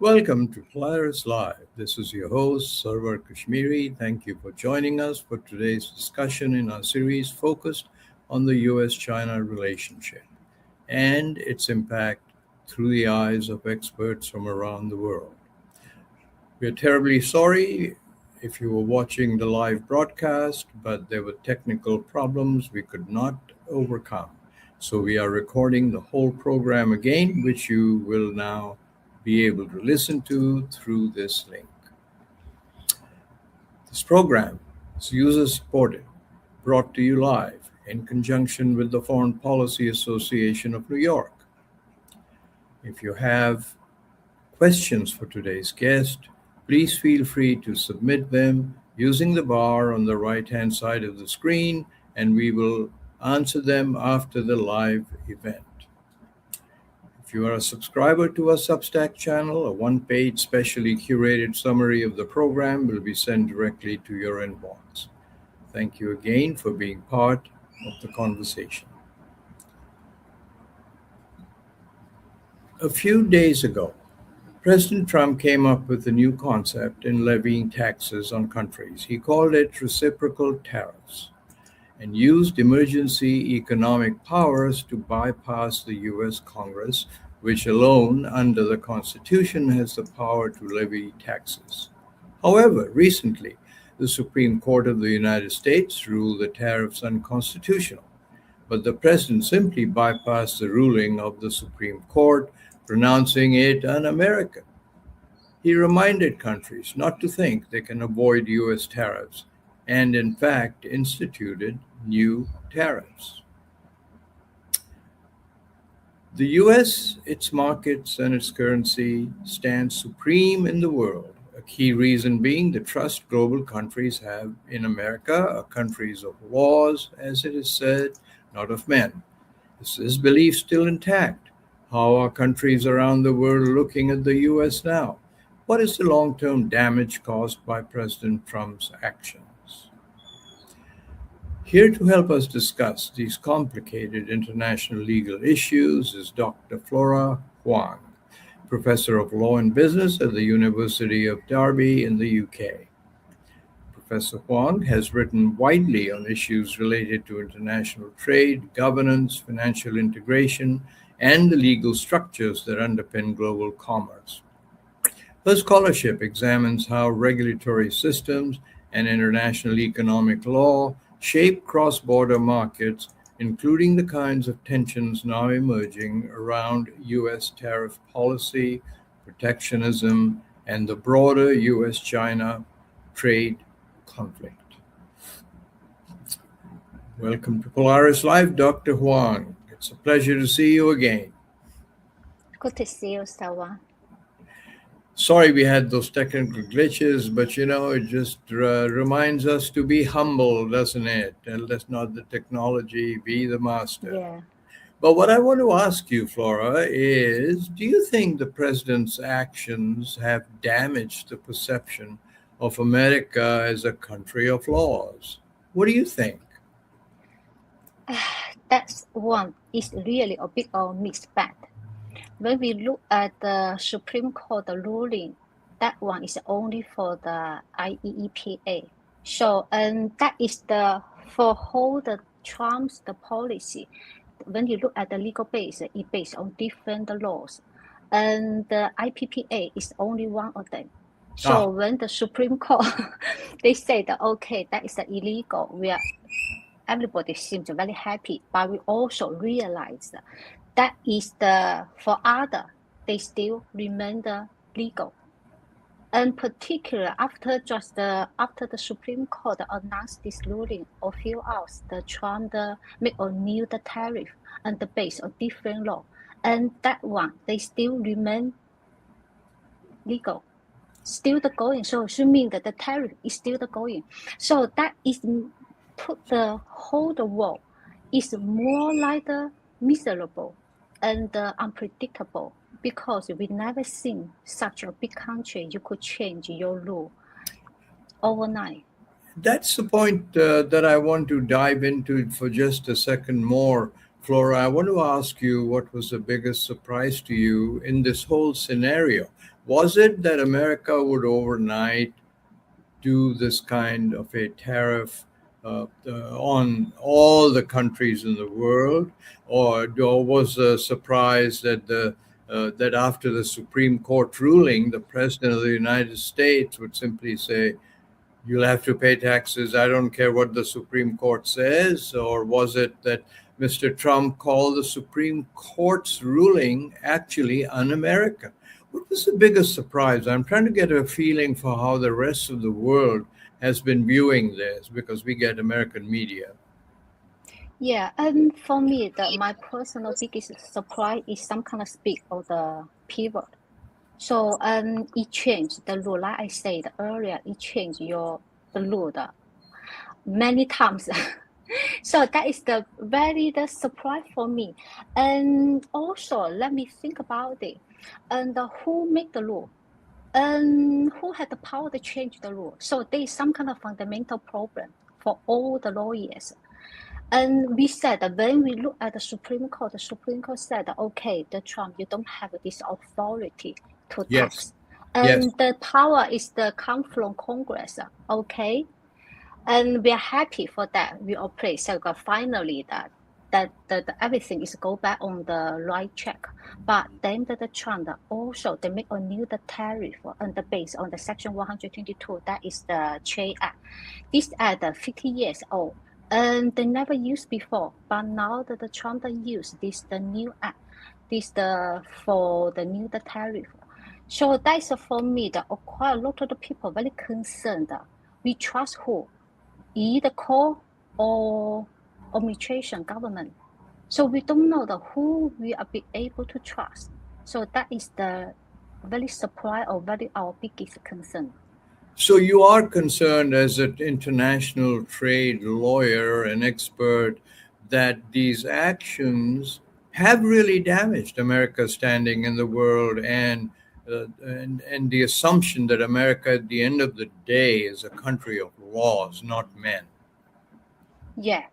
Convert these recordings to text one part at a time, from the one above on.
Welcome to Polaris-Live. This is your host, Sarwar Kashmiri. Thank you for joining us for today's discussion in our series focused on the US-China relationship and its impact through the eyes of experts from around the world. We are terribly sorry if you were watching the live broadcast, but there were technical problems we could not overcome. So we are recording the whole program again, which you will now be able to listen to through this link. This program is user supported, brought to you live in conjunction with the Foreign Policy Association of New York. If you have questions for today's guest, please feel free to submit them using the bar on the right-hand side of the screen, and we will answer them after the live event. If you are a subscriber to our Substack channel, a one-page specially curated summary of the program will be sent directly to your inbox. Thank you again for being part of the conversation. A few days ago, President Trump came up with a new concept in levying taxes on countries. He called it reciprocal tariffs and used emergency economic powers to bypass the U.S. Congress, which alone under the Constitution has the power to levy taxes. However, recently, the Supreme Court of the United States ruled the tariffs unconstitutional, but the president simply bypassed the ruling of the Supreme Court, pronouncing it un-American. He reminded countries not to think they can avoid U.S. tariffs, and in fact instituted new tariffs. The U.S., its markets, and its currency stand supreme in the world, a key reason being the trust global countries have in America, a country of laws, as it is said, not of men. Is this belief still intact? How are countries around the world looking at the U.S. now? What is the long-term damage caused by President Trump's actions? Here to help us discuss these complicated international legal issues is Dr. Flora Huang, Professor of Law and Business at the University of Derby in the UK. Professor Huang has written widely on issues related to international trade, governance, financial integration, and the legal structures that underpin global commerce. Her scholarship examines how regulatory systems and international economic law shape cross-border markets, including the kinds of tensions now emerging around U.S. tariff policy, protectionism, and the broader U.S.-China trade conflict. Welcome to Polaris Live, Dr. Huang. It's a pleasure to see you again. Good to see you, Sawa. Sorry we had those technical glitches, but it just reminds us to be humble, doesn't it? And let not the technology be the master. Yeah. But what I want to ask you, Flora, is do you think the president's actions have damaged the perception of America as a country of laws? What do you think? That's one is really a bit of mixed bag. When we look at the Supreme Court ruling, that one is only for the IEEPA. So, and that is for whole the Trump's the policy. When you look at the legal base, it based on different laws. And the IPPA is only one of them. So when the Supreme Court, they say that, okay, that is illegal. Everybody seems very happy, but we also realize that is for other, they still remain legal. And particularly after the Supreme Court announced this ruling a few hours, the Trump made a new tariff and based on different law. And that one, they still remain legal, still going. So it means that the tariff is still going. So that is put the whole world is more like miserable and unpredictable, because we never seen such a big country you could change your rule overnight. That's the point that I want to dive into for just a second more, Flora, I want to ask you, what was the biggest surprise to you in this whole scenario? Was it that America would overnight do this kind of a tariff on all the countries in the world, or was the surprise that that after the Supreme Court ruling, the President of the United States would simply say, "You'll have to pay taxes. I don't care what the Supreme Court says"? Or was it that Mr. Trump called the Supreme Court's ruling actually un-American? What was the biggest surprise? I'm trying to get a feeling for how the rest of the world has been viewing this, because we get American media. Yeah, and for me, my personal biggest surprise is some kind of speak of the pivot. So it changed the rule, like I said earlier, it changed the rule many times. So that is the surprise for me. And also, let me think about it. And who make the law? And who had the power to change the law? So there is some kind of fundamental problem for all the lawyers. And we said that when we look at the Supreme Court said, okay, the Trump, you don't have this authority to tax. And the power is come from Congress, okay? And we are happy for that. We all pray. So finally that everything is go back on the right track. But then the Trump also, they make a new tariff and based on the Section 122, that is the Trade Act. This act 50 years old. And they never used before, but now that the Trump use this the new act, this for the new tariff. So that's for me quite a lot of the people very concerned. We trust who, either court or administration government. So we don't know who we are be able to trust. So that is the very surprise or very our biggest concern. So you are concerned as an international trade lawyer and expert that these actions have really damaged America's standing in the world, and the assumption that America at the end of the day is a country of laws, not men. Yeah,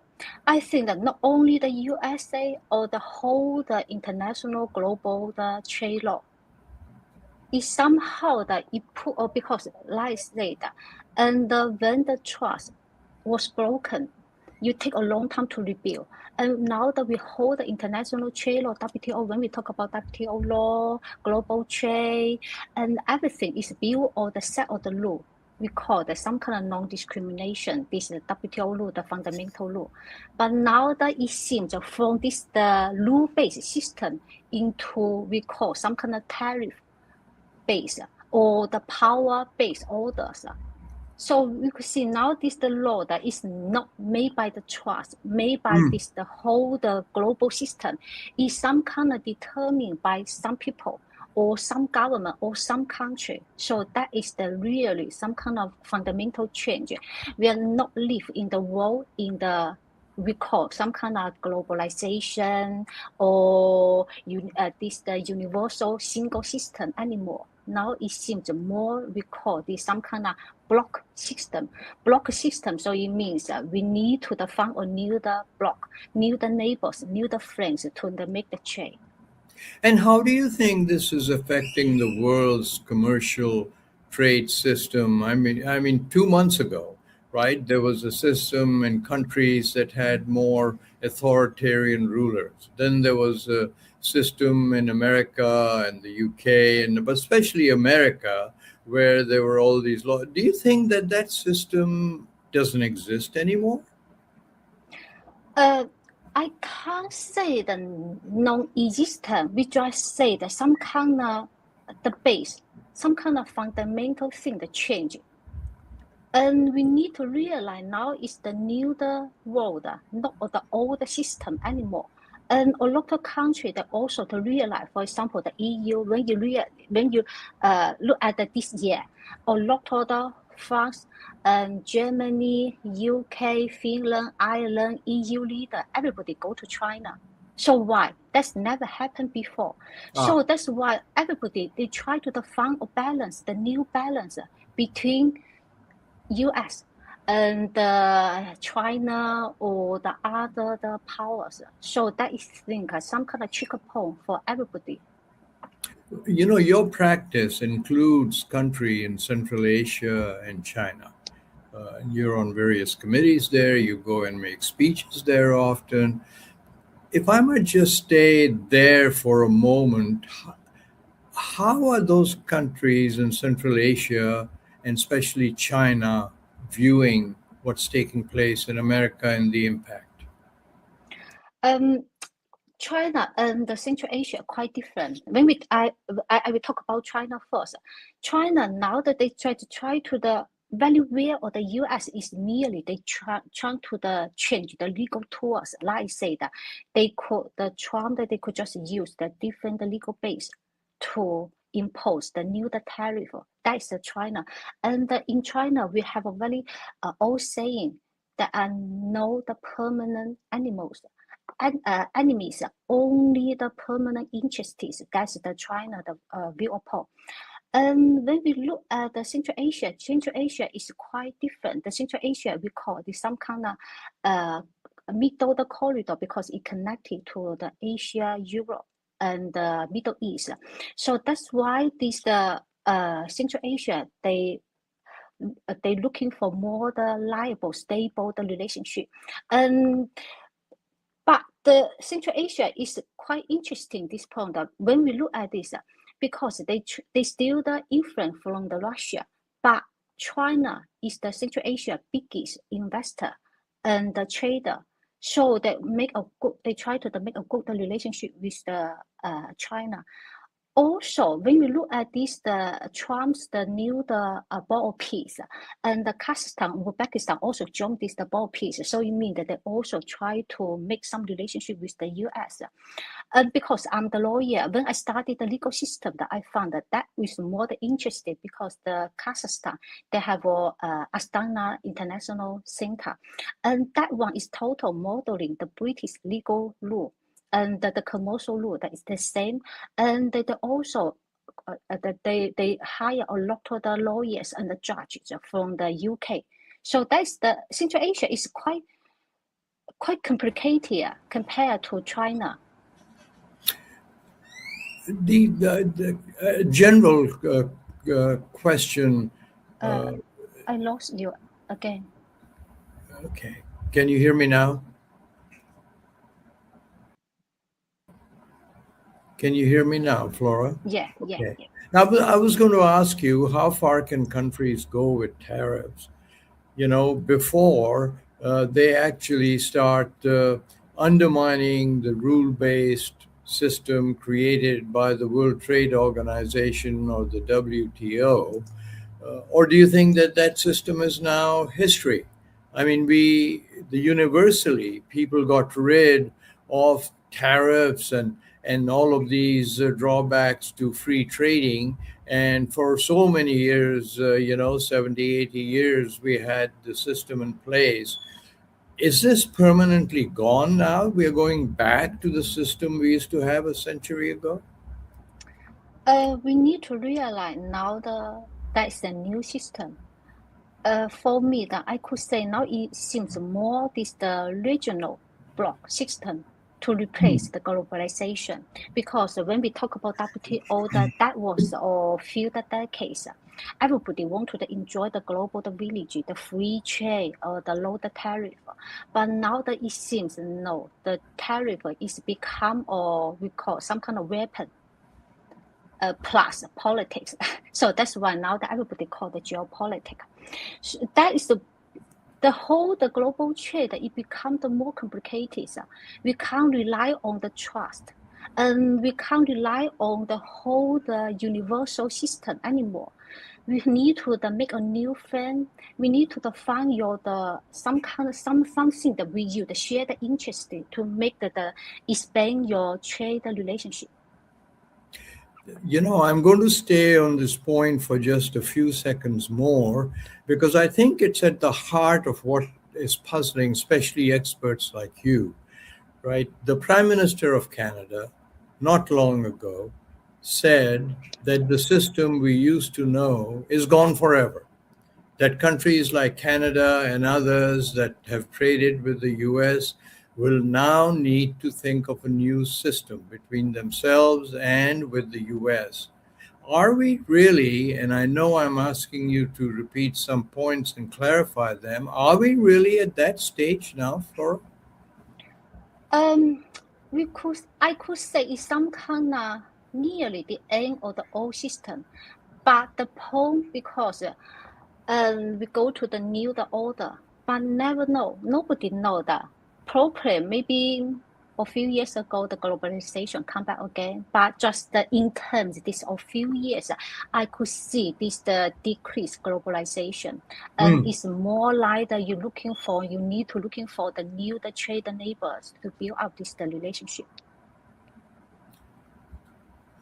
I think that not only the USA or the whole international global trade law, it somehow it put because like I said and when the trust was broken, you take a long time to rebuild. And now that we hold the international trade law, WTO, when we talk about WTO law, global trade, and everything is built on the set of the law. We call that some kind of non-discrimination. This is the WTO law, the fundamental law. But now that it seems from this the law-based system into we call some kind of tariff-based or the power-based orders. So we could see now this the law that is not made by the trust, made by this the whole the global system, is some kind of determined by some people or some government or some country. So that is the really some kind of fundamental change. We are not live in the world in the we call some kind of globalization or this the universal single system anymore. Now it seems more we call this some kind of block system. So it means we need to find a new block, new neighbors, new friends to make the trade. And how do you think this is affecting the world's commercial trade system? I mean, 2 months ago, right, there was a system in countries that had more authoritarian rulers. Then there was a system in America and the UK, but especially America, where there were all these laws. Do you think that system doesn't exist anymore? I can't say the non-existent. We just say that some kind of the base, some kind of fundamental thing that change. And we need to realize now is the new world, not the old system anymore. And a lot of countries that also to realize, for example, the EU, when you look at this year, a lot of the France, Germany, UK, Finland, Ireland, EU leader, everybody go to China. So why? That's never happened before. So that's why everybody, they try to find a balance, the new balance between US and China or the other powers. So that is, I think, some kind of trigger point for everybody. Your practice includes country in Central Asia and China. You're on various committees there. You go and make speeches there often. If I might just stay there for a moment, how are those countries in Central Asia and especially China viewing what's taking place in America and the impact? China and the Central Asia are quite different. When I will talk about China first. China, now that they try to the very where or the US is nearly they trying to change the legal tools. Like I say that they could Trump that they could just use the different legal base to impose the new tariff. That is the China. And in China we have a very old saying that are no the permanent animals. Enemies, only the permanent interests. That's the China, the viewpoint. And when we look at the Central Asia is quite different. The Central Asia we call this some kind of middle the corridor because it connected to the Asia, Europe, and the Middle East. So that's why this Central Asia they looking for more the reliable, stable the relationship. But the Central Asia is quite interesting, this point when we look at this, because they still the influence from the Russia, but China is the Central Asia biggest investor and the trader. So they try to make a good relationship with the China. Also, when we look at this, the Trump's the new ball peace, and the Kazakhstan, Uzbekistan also joined this the ball peace. So it means that they also try to make some relationship with the U.S. And because I'm the lawyer, when I studied the legal system, that I found that was more interested because the Kazakhstan they have a Astana International Center, and that one is total modeling the British legal law. And the commercial law that is the same, and they also they hire a lot of the lawyers and the judges from the UK. So that's the Central Asia is quite complicated compared to China. The general question. I lost you again. Okay, can you hear me now? Can you hear me now, Flora? Yeah. Now, I was going to ask you, how far can countries go with tariffs? Before they actually start undermining the rule-based system created by the World Trade Organization or the WTO, or do you think that system is now history? I mean, universally, people got rid of tariffs and all of these drawbacks to free trading. And for so many years, 70, 80 years, we had the system in place. Is this permanently gone now? We are going back to the system we used to have a century ago? We need to realize now that's a new system. For me, that I could say now it seems more the regional block system to replace the globalization. Because when we talk about WTO, that was a few decades. Everybody wanted to enjoy the global village, the free trade or the low tariff. But now that it seems no, the tariff is become or we call some kind of weapon. Plus politics. So that's why now that everybody call the geopolitics. So that is the whole global trade, it becomes more complicated. We can't rely on the trust, and we can't rely on the universal system anymore. We need to make a new friend. We need to find something that we use the shared interest to make expand your trade relationship. I'm going to stay on this point for just a few seconds more, because I think it's at the heart of what is puzzling, especially experts like you, right? The Prime Minister of Canada, not long ago, said that the system we used to know is gone forever. that countries like Canada and others that have traded with the US will now need to think of a new system between themselves and with the US. Are we really, and I know I'm asking you to repeat some points and clarify them, are we really at that stage now, Flora? I could say it's some kind of nearly the end of the old system, but the point because we go to the new the order, but never know. Nobody know that. Probably maybe a few years ago the globalization come back again, but just in terms this a few years, I could see this the decreased globalization, and it's more like that you need to looking for the new the trade neighbors to build up this the relationship.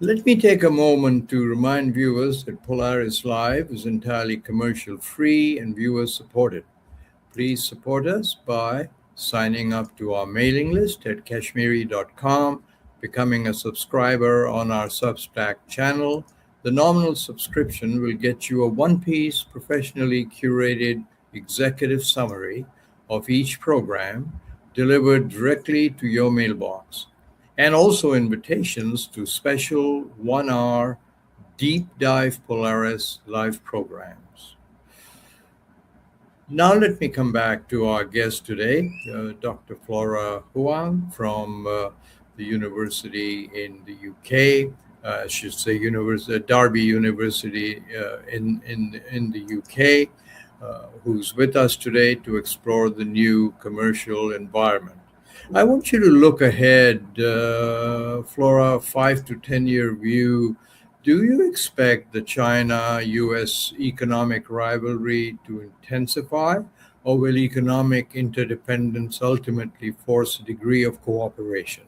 Let me take a moment to remind viewers that Polaris Live is entirely commercial free and viewer supported. Please support us by signing up to our mailing list at kashmiri.com, becoming a subscriber on our Substack channel. The nominal subscription will get you a one-piece, professionally curated executive summary of each program delivered directly to your mailbox, and also invitations to special 1 hour deep dive Polaris live programs. Now, let me come back to our guest today, Dr. Flora Huang from the university in the UK. I should say Derby University in the UK, who's with us today to explore the new commercial environment. I want you to look ahead, Flora, 5 to 10 year view. Do you expect the China-US economic rivalry to intensify, or will economic interdependence ultimately force a degree of cooperation?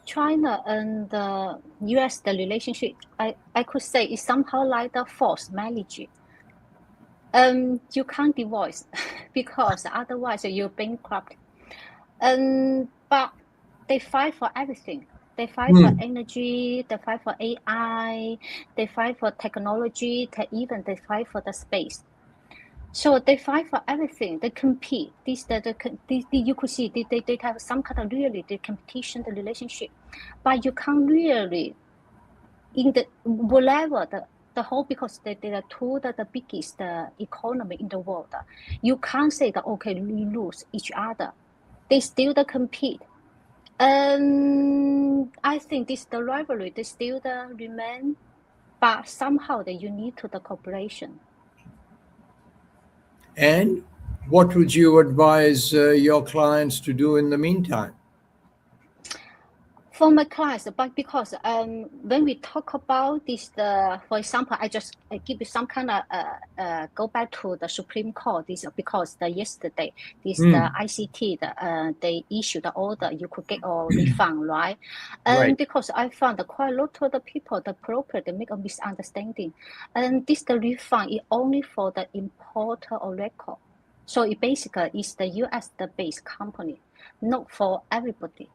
China and the US, the relationship, I could say is somehow like the forced marriage. You can't divorce because otherwise you're bankrupt. But they fight for everything. They fight for energy, they fight for AI, they fight for technology, even they fight for the space. So they fight for everything. They compete. You could see they have some kind of really the competition, the relationship, but you can't really in the whatever the whole because they are two the biggest economy in the world. You can't say that okay we lose each other. They still compete. I think the rivalry they still remain, but somehow you need to the cooperation. And what would you advise your clients to do in the meantime? For my clients, but because when we talk about this, for example, I just give you some kind of go back to the Supreme Court. This because yesterday the ICT they issued the order you could get a refund, right? And Right. because I found that quite a lot of the people the broker they make a misunderstanding, and the refund is only for the importer or record. So it basically is the US based company, not for everybody.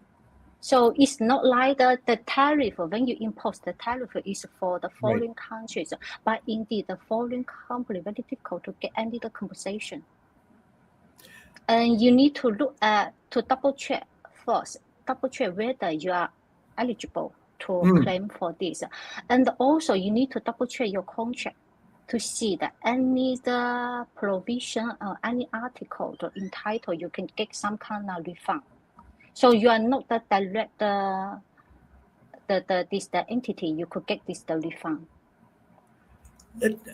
So it's not like the tariff, when you impose the tariff is for the foreign countries, but indeed the foreign company very difficult to get any the compensation. And you need to look at, to double check first, whether you are eligible to claim for this. And also you need to double check your contract to see that any the provision or any article to entitle you can get some kind of refund. So you are not the direct the entity you could get the refund.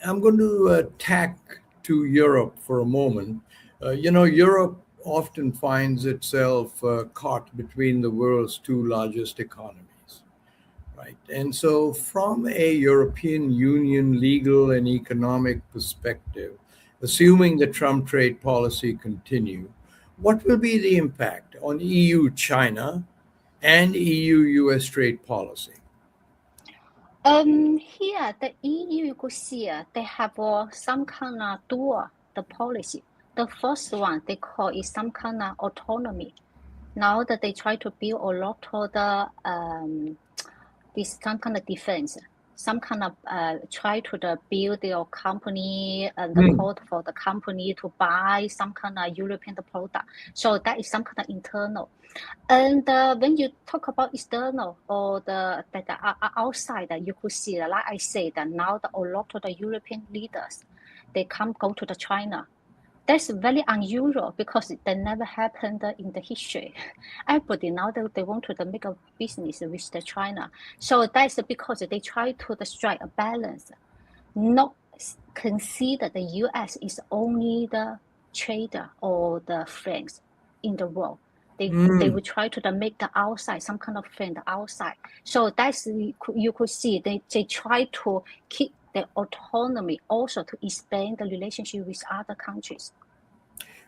I'm going to tack to Europe for a moment. Europe often finds itself caught between the world's two largest economies, right? And so, from a European Union legal and economic perspective, assuming the Trump trade policy continue, what will be the impact on EU-China and EU-US trade policy? Here the EU you could see they have some kind of dual the policy. The first one they call is some kind of autonomy. Now that they try to build a lot of the this some kind of defense. some kind of try to build your company and the port for the company to buy some kind of European product. So that is some kind of internal. And when you talk about external or the outside, you could see, like I said, that now a lot of the European leaders, they go to the China. That's very unusual because that never happened in the history. Everybody now they want to make a business with the China. So that's because they try to strike a balance, not consider the US is only the trader or the friends in the world. They will try to make the outside some kind of friend outside. So that's you could see they try to keep the autonomy, also to expand the relationship with other countries.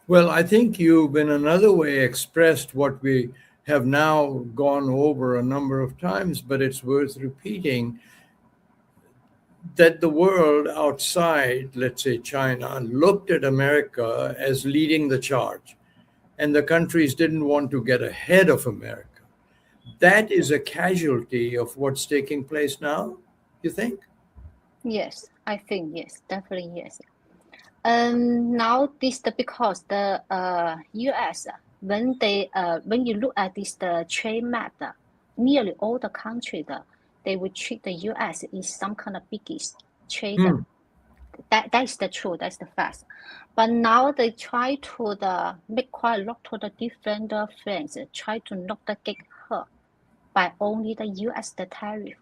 Well, I think you've in another way expressed what we have now gone over a number of times, but it's worth repeating, that the world outside, let's say China, looked at America as leading the charge, and the countries didn't want to get ahead of America. That is a casualty of what's taking place now, you think? Yes, I think yes, definitely yes. Now this because the U.S. when you look at the trade map, nearly all the countries they would treat the U.S. is some kind of biggest trader. That's the truth. That's the fact. But now they try to make quite a lot of the different friends try to not get hurt by only the U.S. the tariff.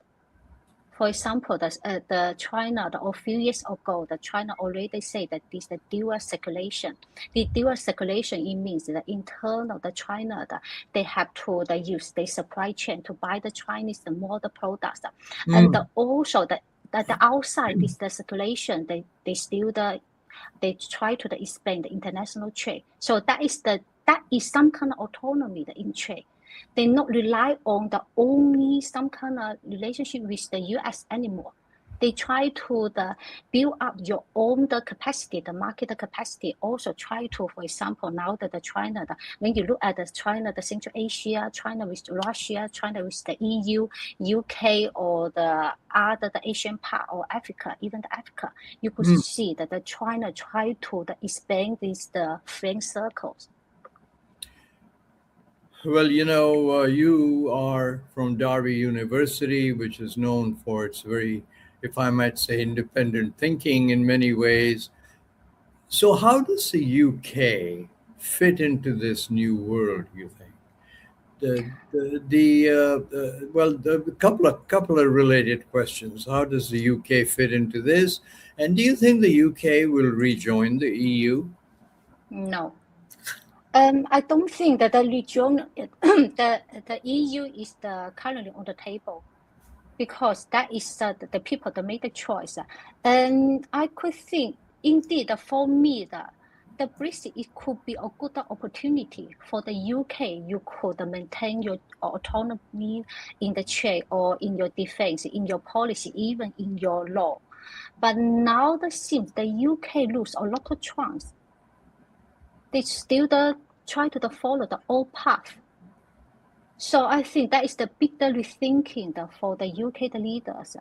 For example, the China, a few years ago, the China already said that this is the dual circulation. The dual circulation, it means the internal, the China, they have to use their supply chain to buy the Chinese more the products. And also the outside is the circulation, they still they try to expand the international trade. So that is some kind of autonomy in trade. They not rely on the only some kind of relationship with the U.S. anymore. They try to build up your own capacity, the market capacity. Also try to, for example, now that the China, when you look at the China, the Central Asia, China with Russia, China with the EU, UK, or the Asian part, or Africa, even the Africa, you could see that the China try to expand the friend circles. Well, you are from Derby University, which is known for its very, if I might say, independent thinking in many ways. So how does the UK fit into this new world, you think? A couple of related questions. How does the UK fit into this? And do you think the UK will rejoin the EU? No. I don't think that the region, the EU is currently on the table, because that is the people that make the choice. And I could think, indeed, for me, the Brexit, it could be a good opportunity for the UK. You could maintain your autonomy in the trade or in your defense, in your policy, even in your law. But now it seems the UK lose a lot of chance. They still try to follow the old path. So I think that is the big rethinking for the UK leaders.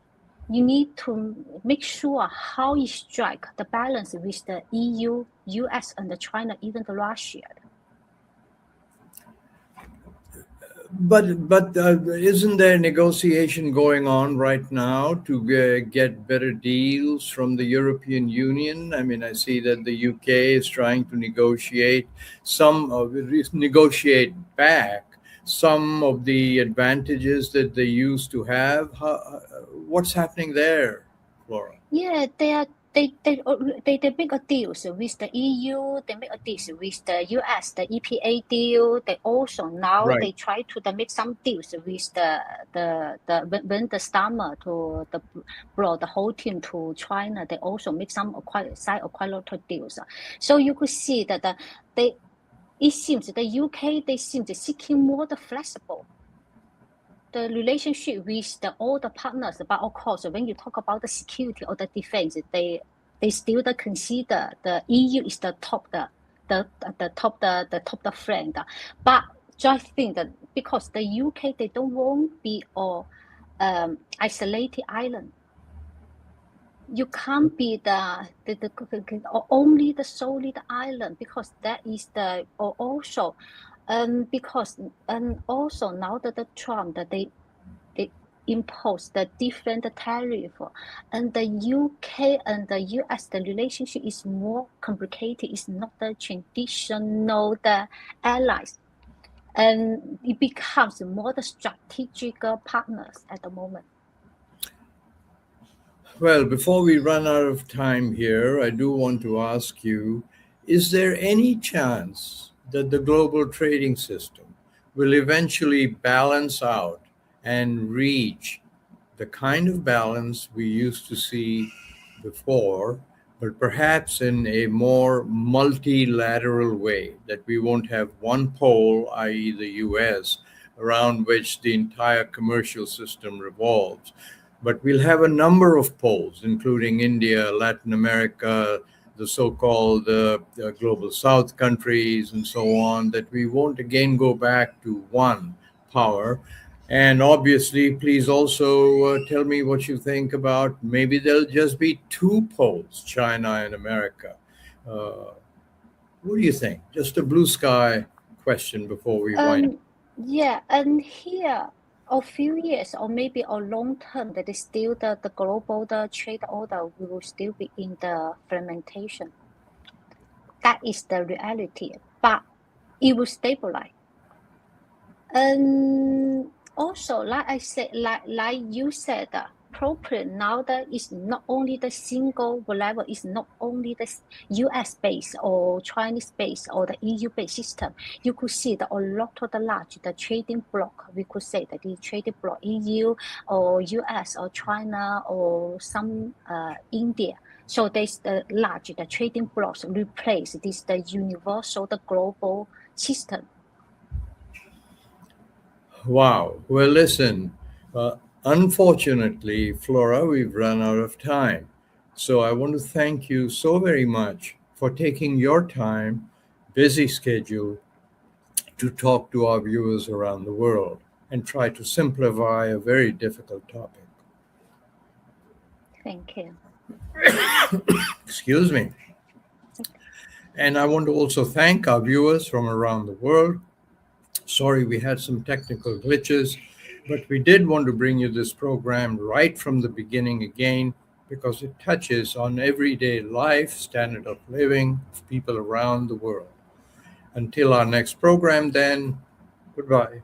You need to make sure how you strike the balance with the EU, US, and the China, even the Russia. But isn't there negotiation going on right now to get better deals from the European Union? I mean, I see that the UK is trying to negotiate back some of the advantages that they used to have. What's happening there, Flora? Yeah, they make a deals with the EU. They make a deals with the US, the EPA deal. They also now they try to make some deals with when the summer brought the whole team to China. They also make sign quite a lot of deals. So you could see that it seems the UK they seem to seeking more flexible the relationship with all the partners. But of course, when you talk about the security or the defense, they still consider the EU is the top friend. But I think that because the UK they don't want to be isolated island. you can't be only the solely the island, because that is the or also because also now that the Trump that they impose the different tariff, and the UK and the US, the relationship is more complicated. It's not the traditional the allies, and it becomes more the strategic partners at the moment. Well, before we run out of time here, I do want to ask you, is there any chance that the global trading system will eventually balance out and reach the kind of balance we used to see before, but perhaps in a more multilateral way, that we won't have one pole, i.e., the US, around which the entire commercial system revolves, but we'll have a number of poles, including India, Latin America, the so-called global South countries, and so on, that we won't again go back to one power. And obviously, please also tell me what you think about maybe there'll just be two poles, China and America. What do you think? Just a blue sky question before we wind up. Yeah, and here a few years or maybe a long term, that is still the global the trade order will still be in the fragmentation. That is the reality, but it will stabilize. And also, like I said, like you said, appropriate now that is not only the single level, is not only the US based or Chinese based or the EU based system. You could see that a lot of the large the trading bloc, we could say that the trading bloc EU or US or China or some India. So there's the large the trading blocks replace this the universal the global system. Wow. Well, listen, unfortunately, Flora, we've run out of time. So I want to thank you so very much for taking your time, busy schedule, to talk to our viewers around the world and try to simplify a very difficult topic. Thank you. Excuse me. And I want to also thank our viewers from around the world. Sorry, we had some technical glitches, but we did want to bring you this program right from the beginning again, because it touches on everyday life, standard of living of people around the world. Until our next program, then, goodbye.